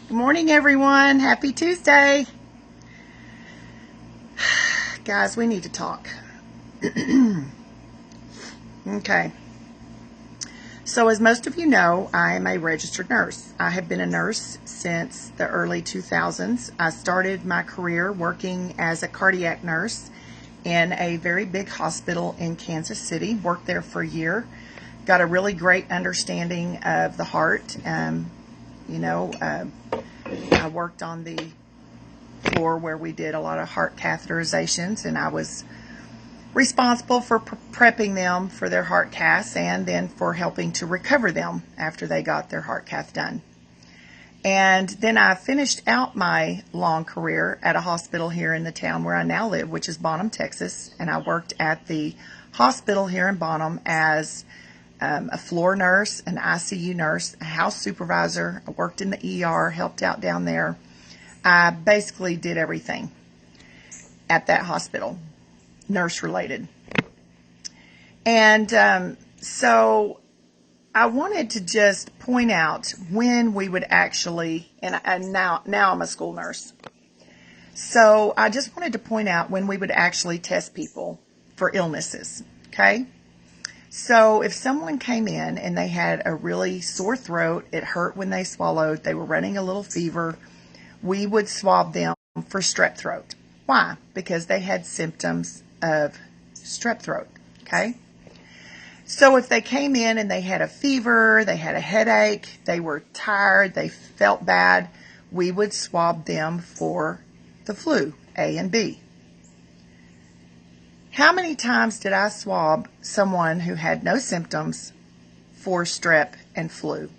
Good morning, everyone. Happy Tuesday. Guys, we need to talk. Okay. So as most of you know, I am a registered nurse. I have been a nurse since the early 2000s. I started my career working as a cardiac nurse in a very big hospital in Kansas City. Worked there for a year. Got a really great understanding of the heart. I worked on the floor where we did a lot of heart catheterizations, and I was responsible for prepping them for their heart caths and then for helping to recover them after they got their heart cath done. And then I finished out my long career at a hospital here in the town where I now live, which is Bonham, Texas, and I worked at the hospital here in Bonham as a floor nurse, an ICU nurse, a house supervisor. I worked in the ER, helped out down there. I basically did everything at that hospital, nurse related. And so I wanted to just point out when we would actually, and now I'm a school nurse. So I just wanted to point out when we would actually test people for illnesses, okay? So if someone came in and they had a really sore throat, it hurt when they swallowed, they were running a little fever, we would swab them for strep throat. Why? Because they had symptoms of strep throat, okay? So if they came in and they had a fever, they had a headache, they were tired, they felt bad, we would swab them for the flu, A and B. How many times did I swab someone who had no symptoms for strep and flu?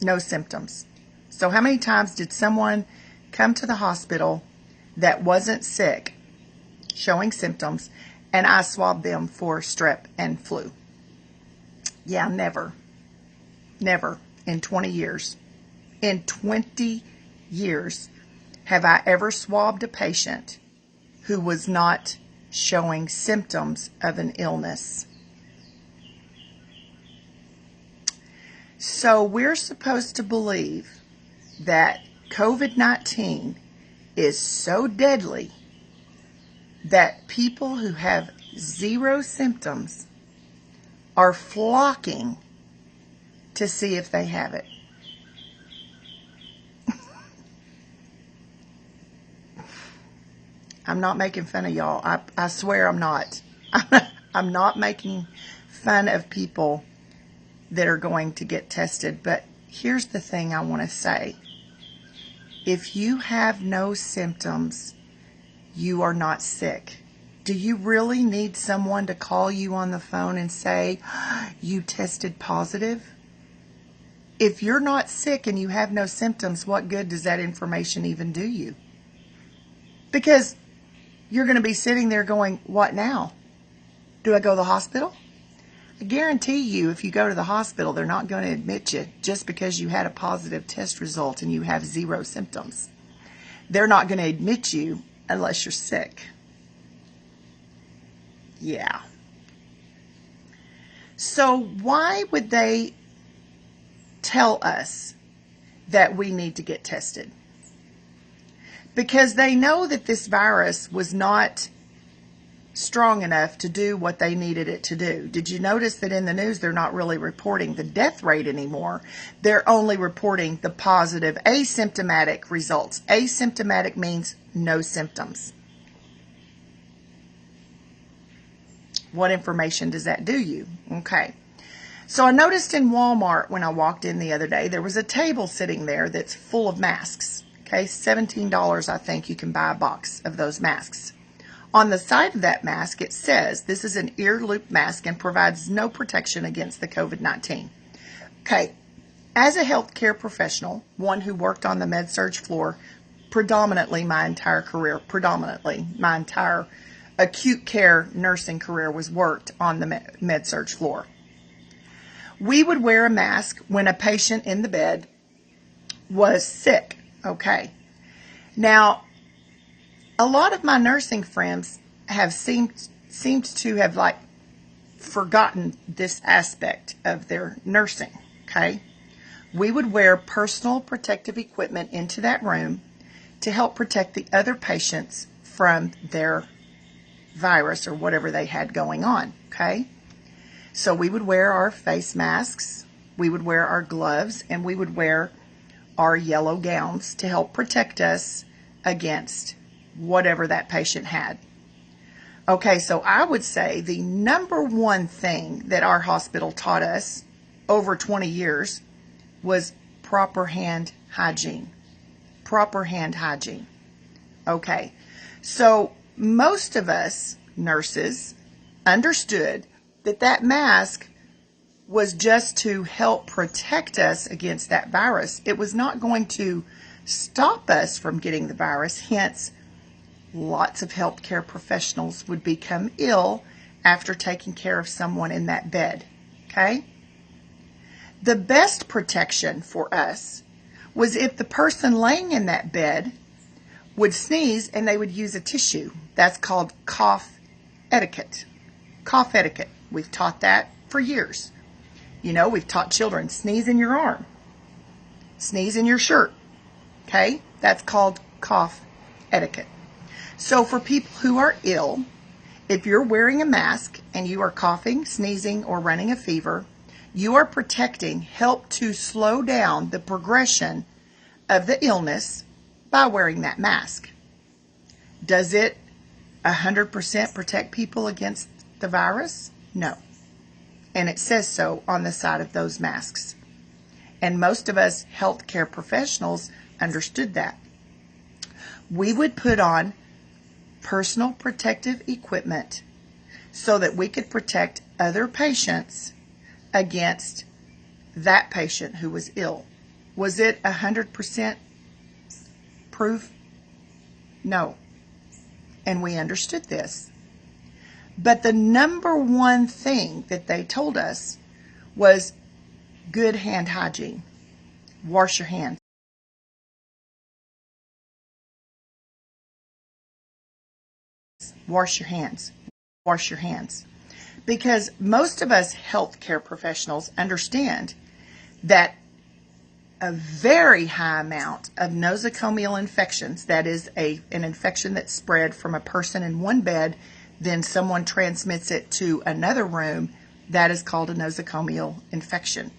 No symptoms. So how many times did someone come to the hospital that wasn't sick, showing symptoms, and I swabbed them for strep and flu? Yeah, never. Never in 20 years. In 20 years have I ever swabbed a patient who was not showing symptoms of an illness. So we're supposed to believe that COVID-19 is so deadly that people who have zero symptoms are flocking to see if they have it. I'm not making fun of y'all. I swear I'm not. I'm not making fun of people that are going to get tested. But here's the thing I want to say. If you have no symptoms, you are not sick. Do you really need someone to call you on the phone and say, you tested positive? If you're not sick and you have no symptoms, what good does that information even do you? Because you're going to be sitting there going, what now? Do I go to the hospital? I guarantee you, if you go to the hospital, they're not going to admit you just because you had a positive test result and you have zero symptoms. They're not going to admit you unless you're sick. Yeah. So why would they tell us that we need to get tested? Because they know that this virus was not strong enough to do what they needed it to do. Did you notice that in the news they're not really reporting the death rate anymore? They're only reporting the positive asymptomatic results. Asymptomatic means no symptoms. What information does that do you? Okay. So I noticed in Walmart when I walked in the other day, there was a table sitting there that's full of masks. Okay, $17 I think you can buy a box of those masks. On the side of that mask it says this is an ear loop mask and provides no protection against the COVID-19. Okay, as a healthcare professional, one who worked on the med-surg floor predominantly my entire career, my entire acute care nursing career was worked on the med-surg floor. We would wear a mask when a patient in the bed was sick. Okay. Now, a lot of my nursing friends have seemed to have forgotten this aspect of their nursing. Okay. We would wear personal protective equipment into that room to help protect the other patients from their virus or whatever they had going on, okay? So we would wear our face masks, we would wear our gloves, and we would wear our yellow gowns to help protect us against whatever that patient had. Okay, so I would say the number one thing that our hospital taught us over 20 years was proper hand hygiene. Proper hand hygiene. Okay, so most of us nurses understood that that mask was just to help protect us against that virus. It was not going to stop us from getting the virus. Hence, lots of healthcare professionals would become ill after taking care of someone in that bed. Okay? The best protection for us was if the person laying in that bed would sneeze and they would use a tissue. That's called cough etiquette. Cough etiquette. We've taught that for years. You know, we've taught children, sneeze in your arm, sneeze in your shirt. Okay? That's called cough etiquette. So for people who are ill, if you're wearing a mask and you are coughing, sneezing, or running a fever, you are protecting, help to slow down the progression of the illness by wearing that mask. Does it 100% protect people against the virus? No. And it says so on the side of those masks. And most of us healthcare professionals understood that. We would put on personal protective equipment so that we could protect other patients against that patient who was ill. Was it 100% proof? No. And we understood this. But the number one thing that they told us was good hand hygiene. Wash your hands. Wash your hands. Wash your hands. Because most of us healthcare professionals understand that a very high amount of nosocomial infections, that is an infection that's spread from a person in one bed, then someone transmits it to another room, that is called a nosocomial infection.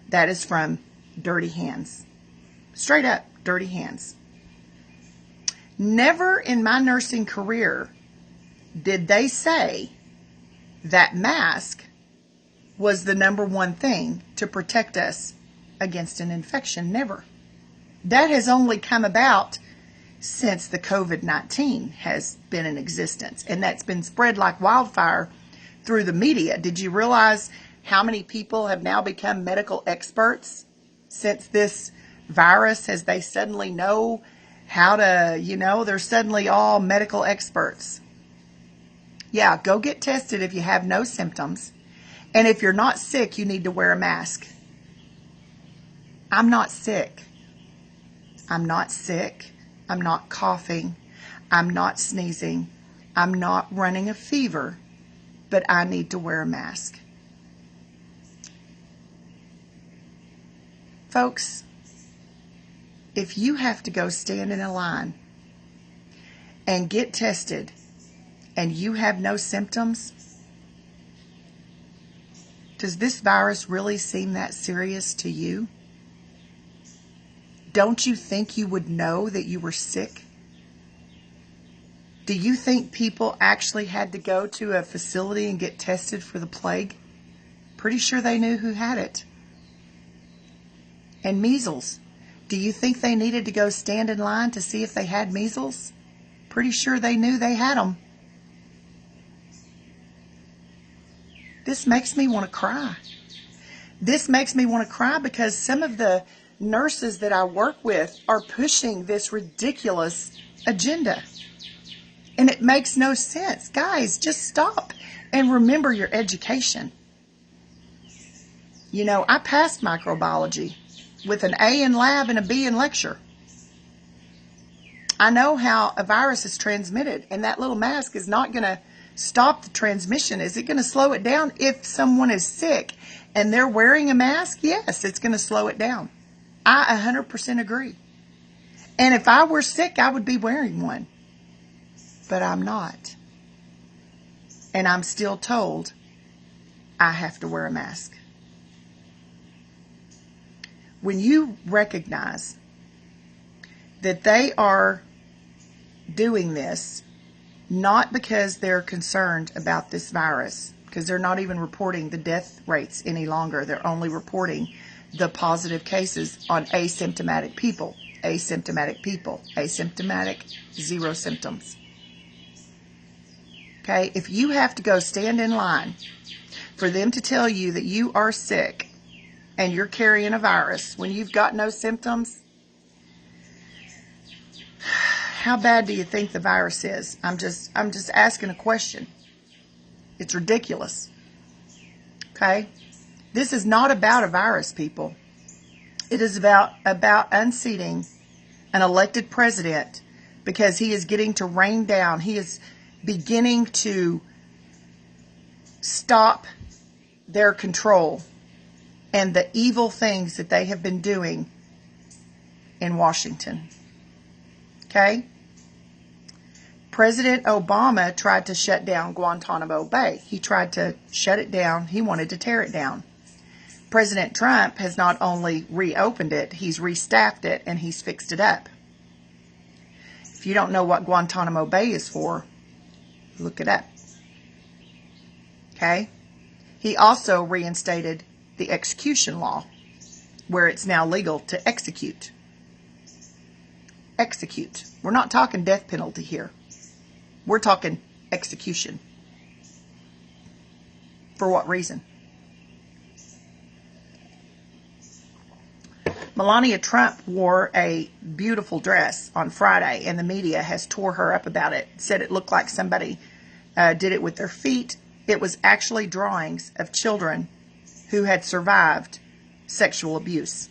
That is from dirty hands. Straight up, dirty hands. Never in my nursing career did they say that mask was the number one thing to protect us against an infection. Never. That has only come about since the COVID-19 has been in existence, and that's been spread like wildfire through the media. Did you realize how many people have now become medical experts since this virus, as they suddenly know how to, they're suddenly all medical experts. Yeah, go get tested if you have no symptoms. And if you're not sick, you need to wear a mask. I'm not sick. I'm not sick. I'm not coughing. I'm not sneezing. I'm not running a fever. But I need to wear a mask. Folks, if you have to go stand in a line and get tested and you have no symptoms, does this virus really seem that serious to you? Don't you think you would know that you were sick? Do you think people actually had to go to a facility and get tested for the plague? Pretty sure they knew who had it. And measles. Do you think they needed to go stand in line to see if they had measles? Pretty sure they knew they had them. This makes me want to cry. This makes me want to cry because some of the nurses that I work with are pushing this ridiculous agenda. And it makes no sense. Guys, just stop and remember your education. You know, I passed microbiology with an A in lab and a B in lecture. I know how a virus is transmitted, and that little mask is not going to stop the transmission. Is it going to slow it down? If someone is sick and they're wearing a mask, yes, it's going to slow it down. I 100% agree. And if I were sick, I would be wearing one. But I'm not. And I'm still told I have to wear a mask. When you recognize that they are doing this not because they're concerned about this virus, because they're not even reporting the death rates any longer. They're only reporting the positive cases on asymptomatic people. Asymptomatic people. Asymptomatic, 0 symptoms. Okay? If you have to go stand in line for them to tell you that you are sick and you're carrying a virus when you've got no symptoms, how bad do you think the virus is? I'm just asking a question. It's ridiculous. Okay? This is not about a virus, people. It is about unseating an elected president because he is getting to rain down. He is beginning to stop their control and the evil things that they have been doing in Washington. Okay? President Obama tried to shut down Guantanamo Bay. He tried to shut it down. He wanted to tear it down. President Trump has not only reopened it, he's restaffed it, and he's fixed it up. If you don't know what Guantanamo Bay is for, look it up. Okay? He also reinstated the execution law, where it's now legal to execute. Execute. We're not talking death penalty here. We're talking execution. For what reason? Melania Trump wore a beautiful dress on Friday, and the media has tore her up about it. Said it looked like somebody did it with their feet. It was actually drawings of children who had survived sexual abuse.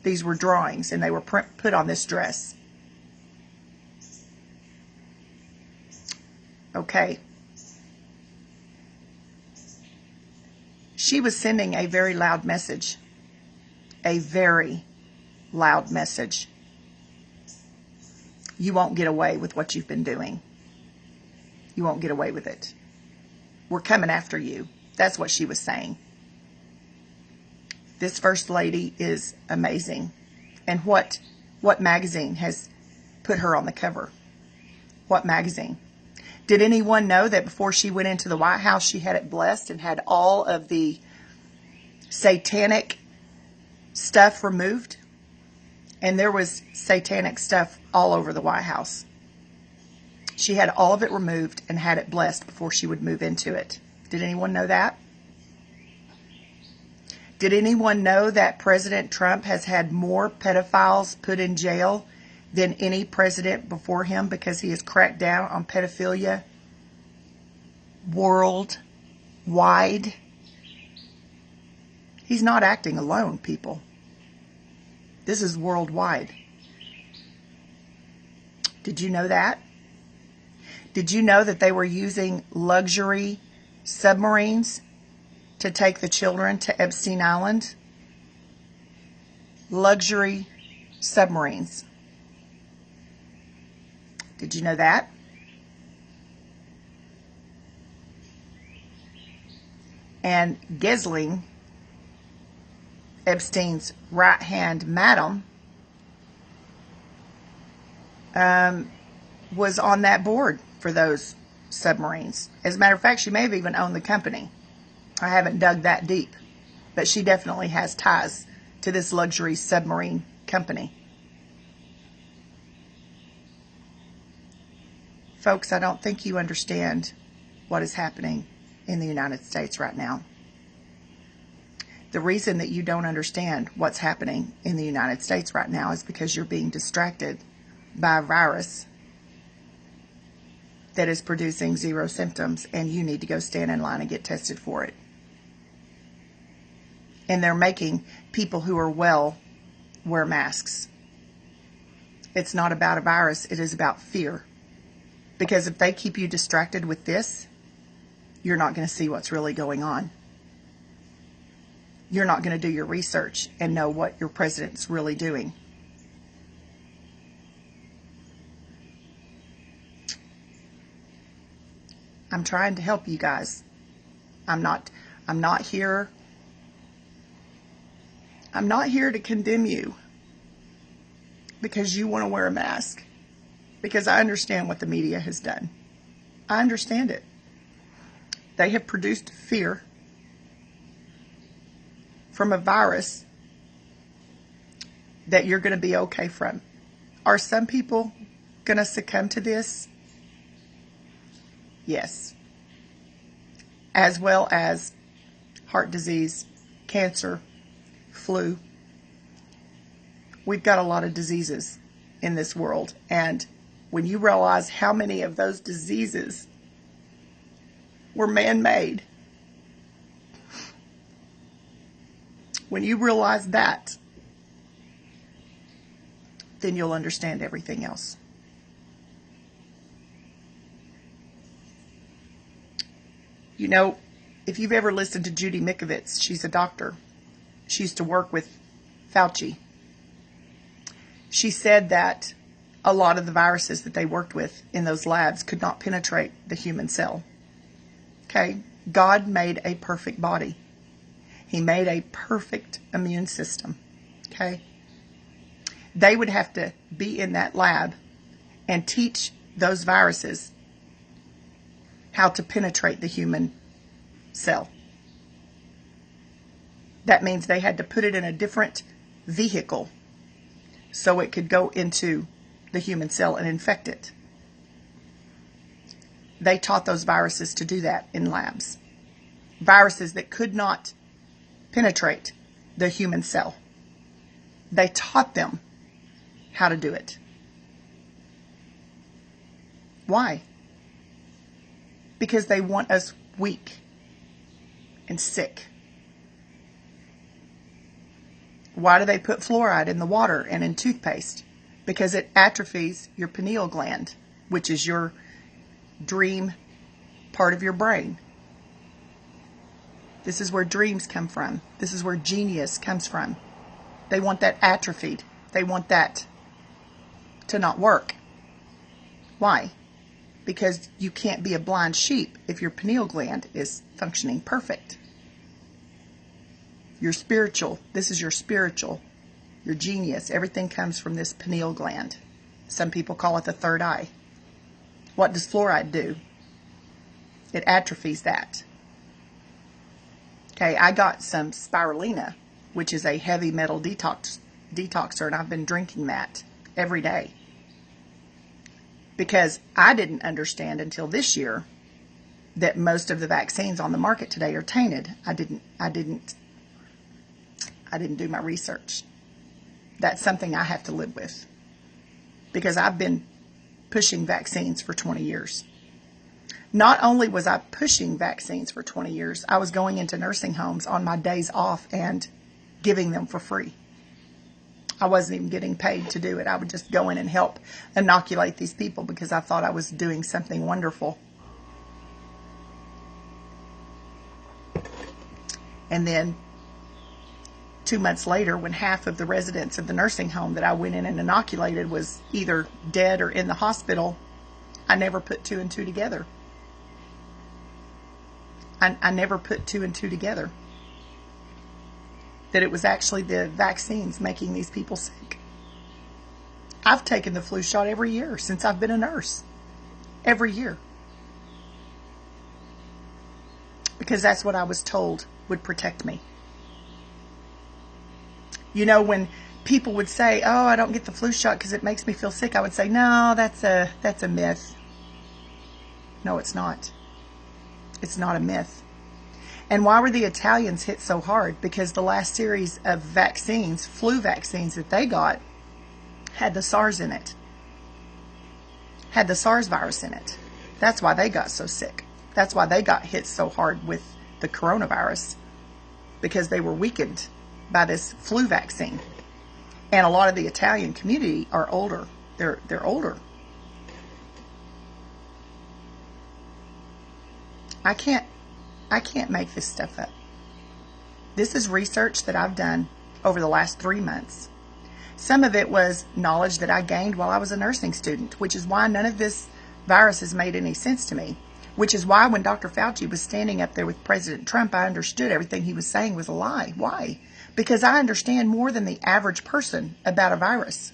These were drawings, and they were put on this dress. Okay. She was sending a very loud message. A very loud message. You won't get away with what you've been doing. You won't get away with it. We're coming after you. That's what she was saying. This First Lady is amazing. And what magazine has put her on the cover? What magazine? Did anyone know that before she went into the White House, she had it blessed and had all of the satanic stuff removed? And there was satanic stuff all over the White House. She had all of it removed and had it blessed before she would move into it. Did anyone know that? Did anyone know that President Trump has had more pedophiles put in jail than any president before him because he has cracked down on pedophilia worldwide? He's not acting alone, people. This is worldwide. Did you know that? Did you know that they were using luxury submarines to take the children to Epstein Island? Luxury submarines. Did you know that? And Ghislaine, Epstein's right-hand madam, was on that board for those submarines. As a matter of fact, she may have even owned the company. I haven't dug that deep, but she definitely has ties to this luxury submarine company. Folks, I don't think you understand what is happening in the United States right now. The reason that you don't understand what's happening in the United States right now is because you're being distracted by a virus that is producing 0 symptoms, and you need to go stand in line and get tested for it. And they're making people who are well wear masks. It's not about a virus, it is about fear. Because if they keep you distracted with this, you're not going to see what's really going on. you're not going to do your research and know what your president's really doing. I'm trying to help you guys. I'm not here. I'm not here to condemn you because you want to wear a mask. Because I understand what the media has done. I understand it. They have produced fear from a virus that you're going to be okay from. Are some people going to succumb to this? Yes. As well as heart disease, cancer, flu. We've got a lot of diseases in this world. And when you realize how many of those diseases were man-made, when you realize that, then you'll understand everything else. You know, if you've ever listened to Judy Mikovits, she's a doctor. She used to work with Fauci. She said that a lot of the viruses that they worked with in those labs could not penetrate the human cell. Okay? God made a perfect body. He made a perfect immune system. Okay? They would have to be in that lab and teach those viruses how to penetrate the human cell. That means they had to put it in a different vehicle so it could go into the human cell and infect it. They taught those viruses to do that in labs. Viruses that could not penetrate the human cell. They taught them how to do it. Why? Because they want us weak and sick. Why do they put fluoride in the water and in toothpaste? Because it atrophies your pineal gland, which is your dream part of your brain. This is where dreams come from. This is where genius comes from. They want that atrophied. They want that to not work. Why? Because you can't be a blind sheep if your pineal gland is functioning perfect. Your spiritual, this is your spiritual, your genius. Everything comes from this pineal gland. Some people call it the third eye. What does fluoride do? It atrophies that. Okay, I got some spirulina, which is a heavy metal detoxer, and I've been drinking that every day. Because I didn't understand until this year that most of the vaccines on the market today are tainted. I didn't do my research. That's something I have to live with. Because I've been pushing vaccines for 20 years. Not only was I pushing vaccines for 20 years, I was going into nursing homes on my days off and giving them for free. I wasn't even getting paid to do it. I would just go in and help inoculate these people because I thought I was doing something wonderful. And then 2 months later, when half of the residents of the nursing home that I went in and inoculated was either dead or in the hospital, I never put two and two together. I never put two and two together. That it was actually the vaccines making these people sick. I've taken the flu shot every year since I've been a nurse. Every year. Because that's what I was told would protect me. You know, when people would say, oh, I don't get the flu shot because it makes me feel sick, I would say, no, that's a myth. No, it's not. It's not a myth. And why were the Italians hit so hard? Because the last series of vaccines, flu vaccines that they got, had the SARS in it. Had the SARS virus in it. That's why they got so sick. That's why they got hit so hard with the coronavirus. Because they were weakened by this flu vaccine. And a lot of the Italian community are older. They're older. I can't make this stuff up. This is research that I've done over the last 3 months. Some of it was knowledge that I gained while I was a nursing student, which is why none of this virus has made any sense to me. Which is why when Dr. Fauci was standing up there with President Trump, I understood everything he was saying was a lie. Why? Because I understand more than the average person about a virus.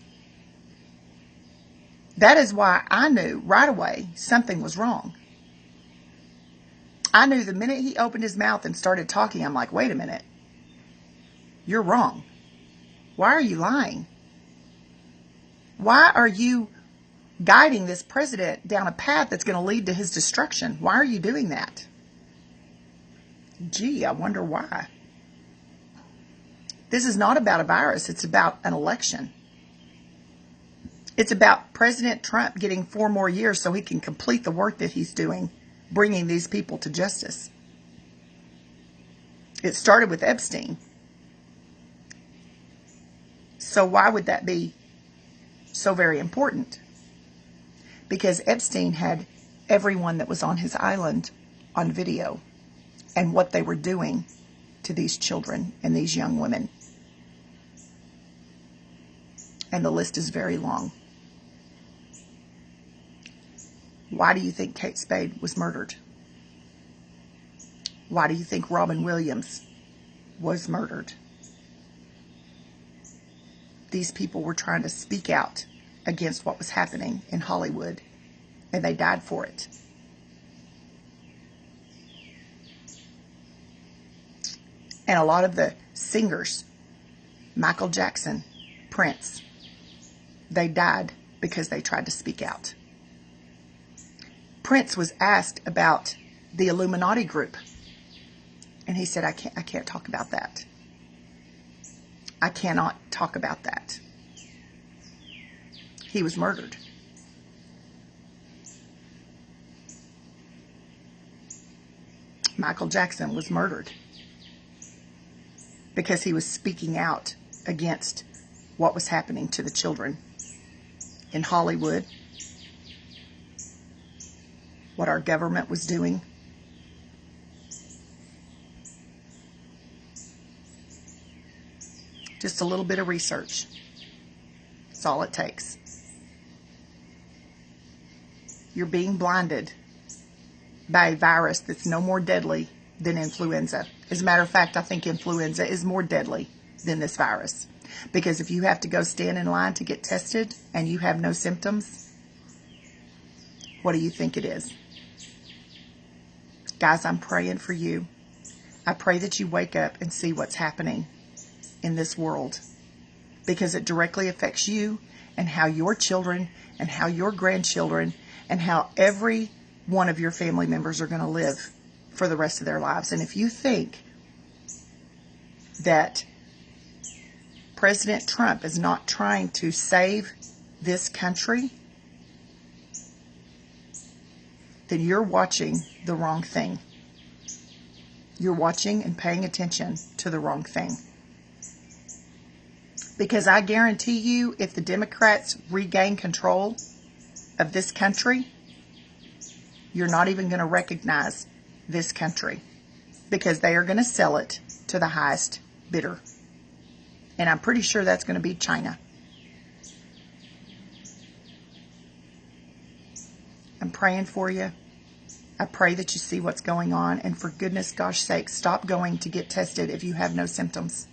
That is why I knew right away something was wrong. I knew the minute he opened his mouth and started talking, I'm like, wait a minute. You're wrong. Why are you lying? Why are you guiding this president down a path that's going to lead to his destruction? Why are you doing that? Gee, I wonder why. This is not about a virus. It's about an election. It's about President Trump getting 4 more years so he can complete the work that he's doing, bringing these people to justice. It started with Epstein. So why would that be so very important? Because Epstein had everyone that was on his island on video and what they were doing to these children and these young women. And the list is very long. Why do you think Kate Spade was murdered? Why do you think Robin Williams was murdered? These people were trying to speak out against what was happening in Hollywood, and they died for it. And a lot of the singers, Michael Jackson, Prince, they died because they tried to speak out. Prince was asked about the Illuminati group, and he said, I can't talk about that. I cannot talk about that. He was murdered. Michael Jackson was murdered because he was speaking out against what was happening to the children in Hollywood, what our government was doing. Just a little bit of research. That's all it takes. You're being blinded by a virus that's no more deadly than influenza. As a matter of fact, I think influenza is more deadly than this virus. Because if you have to go stand in line to get tested and you have no symptoms, what do you think it is? Guys, I'm praying for you. I pray that you wake up and see what's happening in this world, because it directly affects you and how your children and how your grandchildren and how every one of your family members are going to live for the rest of their lives. And if you think that President Trump is not trying to save this country, then you're watching the wrong thing. You're watching and paying attention to the wrong thing. Because I guarantee you, if the Democrats regain control of this country, you're not even going to recognize this country, because they are going to sell it to the highest bidder. And I'm pretty sure that's going to be China. I'm praying for you. I pray that you see what's going on. And for goodness gosh sake, stop going to get tested if you have no symptoms.